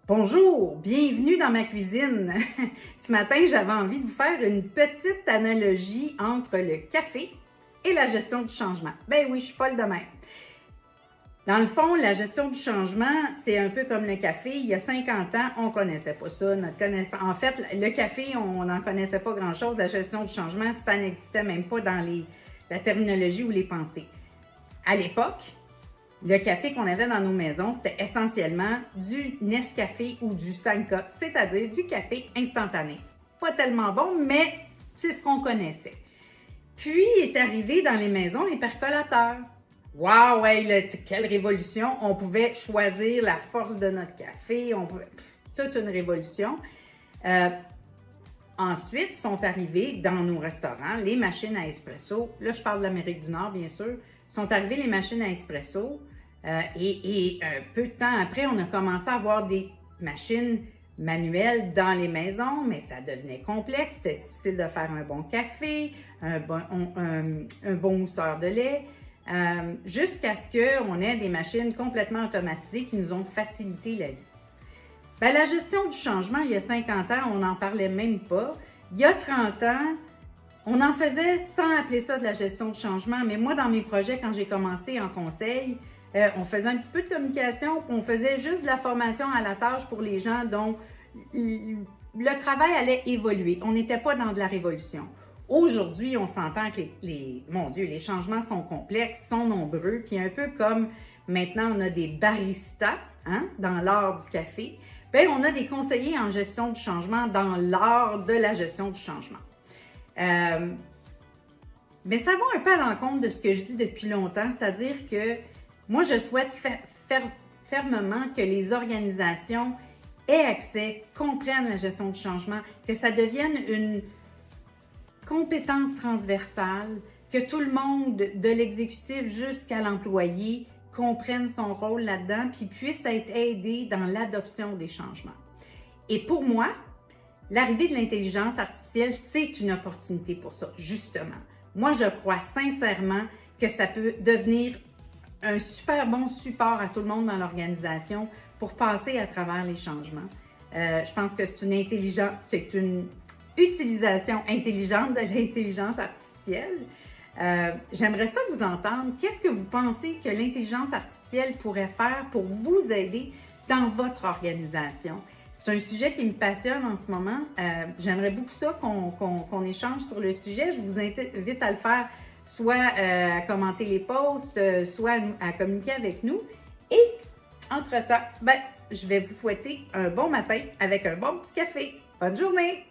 Bonjour, bienvenue dans ma cuisine. Ce matin, j'avais envie de vous faire une petite analogie entre le café et la gestion du changement. Ben oui, je suis folle de même. Dans le fond, la gestion du changement, c'est un peu comme le café. Il y a 50 ans, on ne connaissait pas ça. En fait, le café, on n'en connaissait pas grand-chose. La gestion du changement, ça n'existait même pas dans la terminologie ou les pensées. À l'époque, le café qu'on avait dans nos maisons, c'était essentiellement du Nescafé ou du Sanka, c'est-à-dire du café instantané. Pas tellement bon, mais c'est ce qu'on connaissait. Puis est arrivé dans les maisons les percolateurs. Waouh, ouais, quelle révolution! On pouvait choisir la force de notre café, toute une révolution. Ensuite, sont arrivés dans nos restaurants les machines à espresso. Là, je parle de l'Amérique du Nord, bien sûr. Sont arrivées les machines à espresso. Et peu de temps après, on a commencé à avoir des machines manuelles dans les maisons, mais ça devenait complexe. C'était difficile de faire un bon café, un bon mousseur de lait, jusqu'à ce qu'on ait des machines complètement automatisées qui nous ont facilité la vie. Bien, la gestion du changement, il y a 50 ans, on n'en parlait même pas. Il y a 30 ans, on en faisait sans appeler ça de la gestion du changement, mais moi, dans mes projets, quand j'ai commencé en conseil, on faisait un petit peu de communication, puis on faisait juste de la formation à la tâche pour les gens dont le travail allait évoluer. On n'était pas dans de la révolution. Aujourd'hui, on s'entend que les changements sont complexes, sont nombreux, puis un peu comme maintenant on a des baristas dans l'art du café, bien, on a des conseillers en gestion du changement dans l'art de la gestion du changement. Mais ça va un peu à l'encontre de ce que je dis depuis longtemps, c'est-à-dire que moi, je souhaite fermement que les organisations aient accès, comprennent la gestion du changement, que ça devienne une compétence transversale, que tout le monde, de l'exécutif jusqu'à l'employé, comprenne son rôle là-dedans, puis puisse être aidé dans l'adoption des changements. Et pour moi, l'arrivée de l'intelligence artificielle, c'est une opportunité pour ça, justement. Moi, je crois sincèrement que ça peut devenir un super bon support à tout le monde dans l'organisation pour passer à travers les changements. Je pense que c'est une utilisation intelligente de l'intelligence artificielle. J'aimerais ça vous entendre. Qu'est-ce que vous pensez que l'intelligence artificielle pourrait faire pour vous aider dans votre organisation? C'est un sujet qui me passionne en ce moment. J'aimerais beaucoup ça qu'on échange sur le sujet. Je vous invite à le faire soit à commenter les posts, soit à communiquer avec nous. Et entre-temps, je vais vous souhaiter un bon matin avec un bon petit café. Bonne journée!